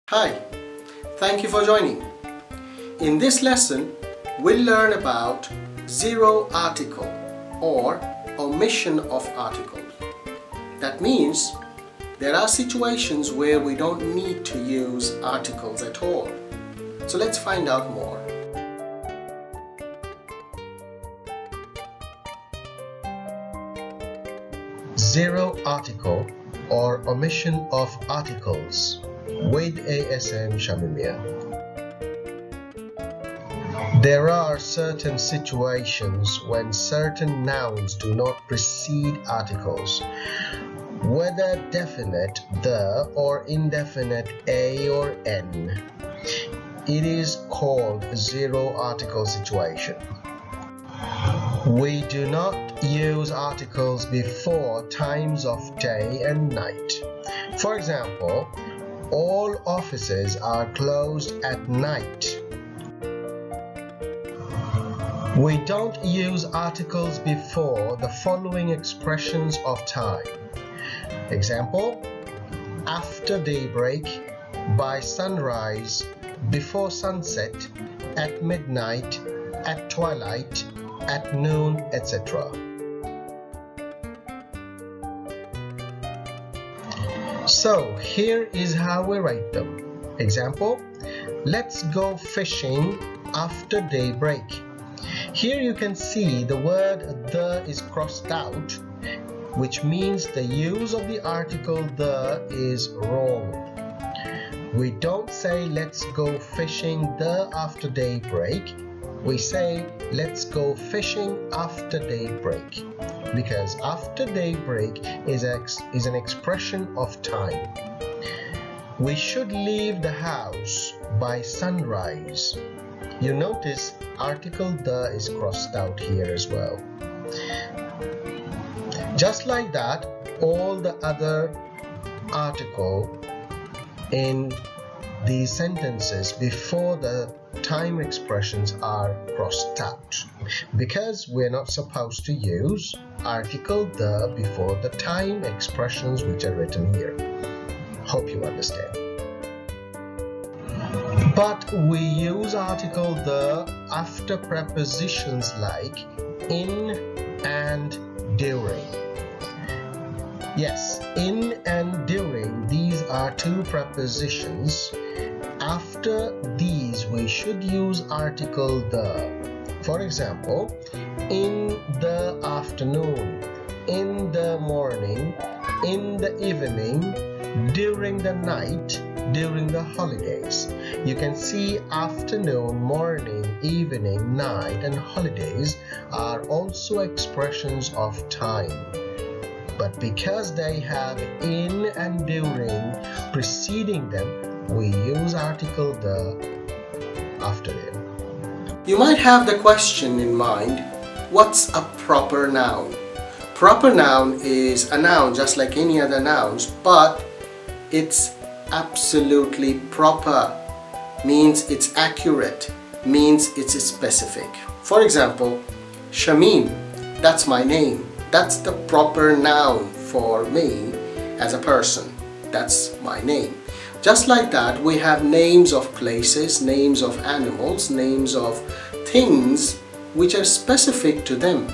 Hi, thank you for joining. In this lesson, we'll learn about zero article or omission of articles. That means there are situations where we don't need to use articles at all. So let's find out more. Zero article or omission of articles with ASM Shamimia. There are certain situations when certain nouns do not precede articles, whether definite the or indefinite a or n. It is called a zero article situation. We do not use articles before times of day and night. For example, all offices are closed at night. We don't use articles before the following expressions of time. Example: after daybreak, by sunrise, before sunset, at midnight, at twilight, at noon, etc. So here is how we write them. Example: let's go fishing after daybreak. Here you can see the word the is crossed out, which means the use of the article the is wrong. We don't say let's go fishing the after daybreak. We say let's go fishing after daybreak, because after daybreak is an expression of time. We should leave the house by sunrise. You notice article the is crossed out here as well. Just like that, all the other article in these sentences before the time expressions are crossed out, because we're not supposed to use article the before the time expressions which are written here. Hope you understand. But we use article the after prepositions like in and during. Yes, in and during, these are two prepositions. After these, we should use article the. For example, in the afternoon, in the morning, in the evening, during the night, during the holidays. You can see afternoon, morning, evening, night, and holidays are also expressions of time. But because they have in and during preceding them, we use article the after them. You might have the question in mind, what's a proper noun? Proper noun is a noun just like any other nouns, but it's absolutely proper, means it's accurate, means it's specific. For example, Shamim, that's my name. That's the proper noun for me as a person. That's my name. Just like that, we have names of places, names of animals, names of things which are specific to them.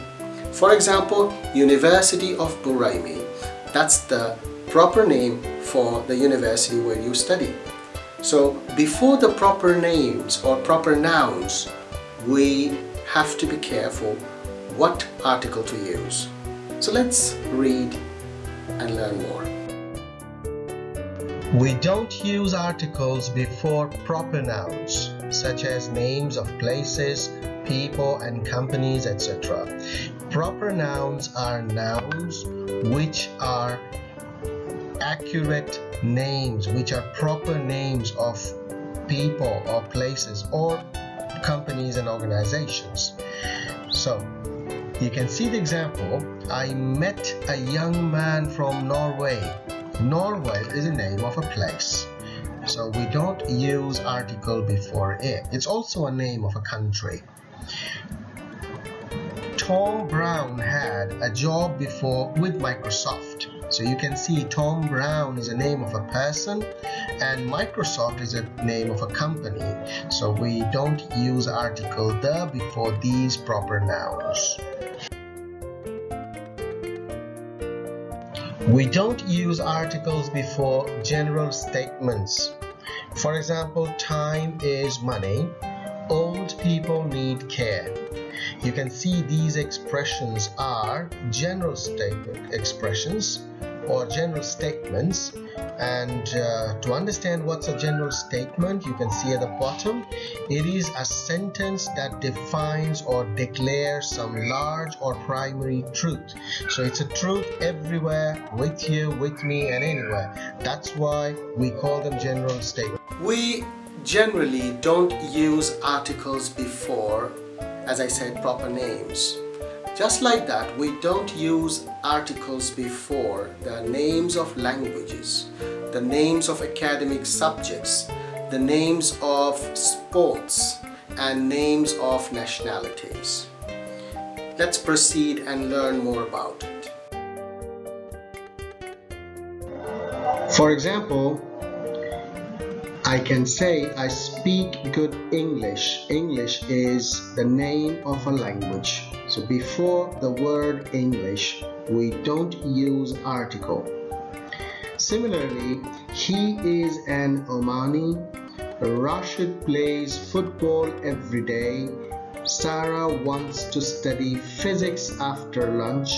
For example, University of Buraimi. That's the proper name for the university where you study. So before the proper names or proper nouns, we have to be careful what article to use. So let's read and learn more. We don't use articles before proper nouns, such as names of places, people and companies, etc. Proper nouns are nouns which are accurate names, which are proper names of people or places or companies and organizations. So you can see the example, I met a young man from Norway. Norway is the name of a place. So we don't use article before it. It's also a name of a country. Tom Brown had a job before with Microsoft. So you can see Tom Brown is a name of a person and Microsoft is a name of a company. So we don't use article the before these proper nouns. We don't use articles before general statements. For example, time is money. Old people need care. You can see these expressions are general statement expressions or general statements. And to understand what's a general statement, you can see at the bottom, it is a sentence that defines or declares some large or primary truth. So it's a truth everywhere, with you, with me, and anywhere. That's why we call them general statements. We generally don't use articles before, as I said, proper names. Just like that, we don't use articles before the names of languages, the names of academic subjects, the names of sports, and names of nationalities. Let's proceed and learn more about it. For example, I can say I speak good English. English is the name of a language. So before the word English, we don't use article. Similarly, he is an Omani. Rashid plays football every day. Sarah wants to study physics after lunch.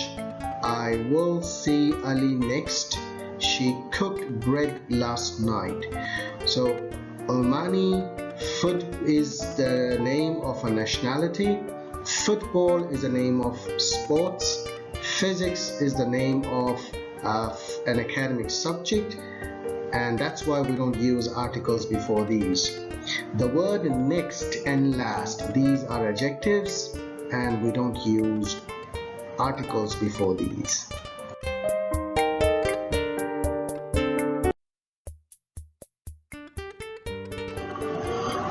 I will see Ali next. She cooked bread last night. So Omani, food is the name of a nationality. Football is the name of sports. Physics is the name of an academic subject, and that's why we don't use articles before these. The word next and last, these are adjectives, and we don't use articles before these.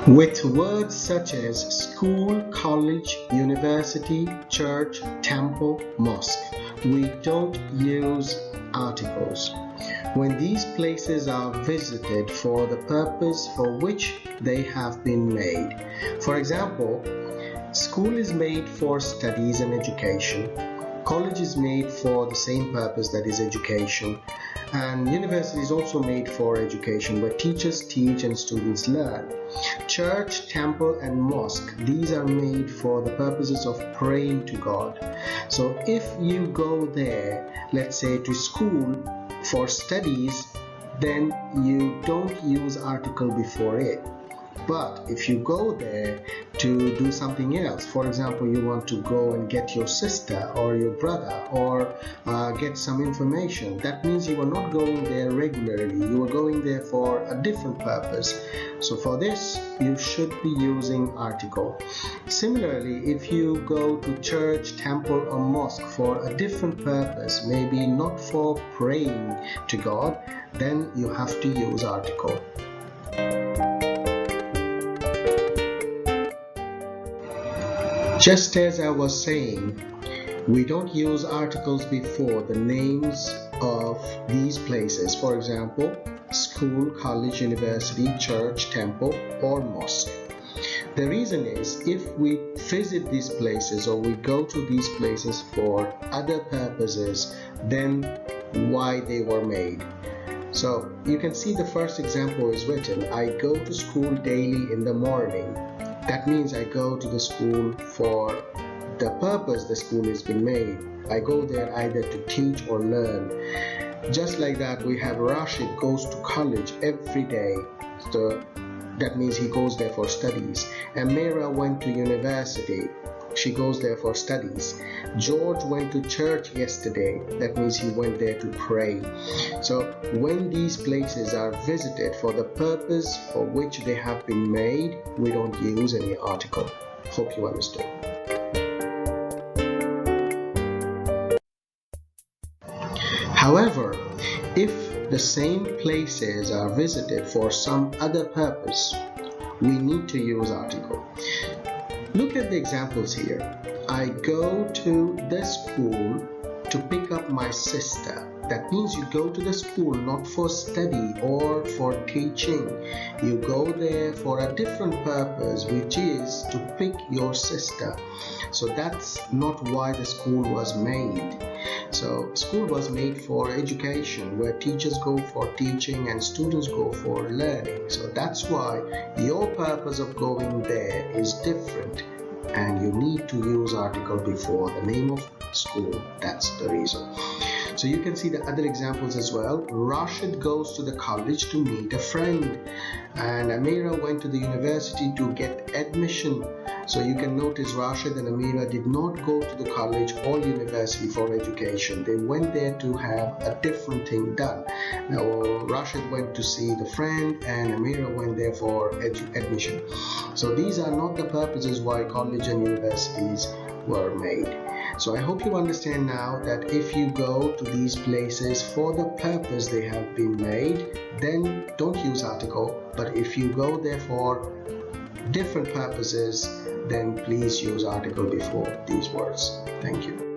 With words such as school, college, university, church, temple, mosque, we don't use articles. When these places are visited for the purpose for which they have been made. For example, school is made for studies and education. College is made for the same purpose, that is education. And university is also made for education, where teachers teach and students learn. Church, temple, and mosque, these are made for the purposes of praying to God. So if you go there, let's say to school for studies, then you don't use article before it. But if you go there to do something else, for example, you want to go and get your sister or your brother or get some information, that means you are not going there regularly. You are going there for a different purpose. So for this, you should be using article. Similarly, if you go to church, temple, or mosque for a different purpose, maybe not for praying to God, then you have to use article. Just as I was saying, we don't use articles before the names of these places. For example, school, college, university, church, temple, or mosque. The reason is, if we visit these places or we go to these places for other purposes than why they were made. So you can see the first example is written, I go to school daily in the morning. That means I go to the school for the purpose the school has been made. I go there either to teach or learn. Just like that, we have Rashid goes to college every day. So that means he goes there for studies. And Mira went to university. She goes there for studies. George went to church yesterday. That means he went there to pray. So when these places are visited for the purpose for which they have been made, we don't use any article. Hope you understood. However, if the same places are visited for some other purpose, we need to use article. Look at the examples here. I go to the school to pick up my sister. That means you go to the school not for study or for teaching. You go there for a different purpose, which is to pick your sister. So that's not why the school was made. So school was made for education, where teachers go for teaching and students go for learning. So that's why your purpose of going there is different, and you need to use article before the name of school. That's the reason. So you can see the other examples as well. Rashid goes to the college to meet a friend, and Amira went to the university to get admission. So you can notice Rashid and Amira did not go to the college or university for education. They went there to have a different thing done. Now Rashid went to see the friend and Amira went there for admission. So these are not the purposes why college and universities were made. So I hope you understand now that if you go to these places for the purpose they have been made, then don't use article. But if you go there for different purposes, then please use article before these words. Thank you.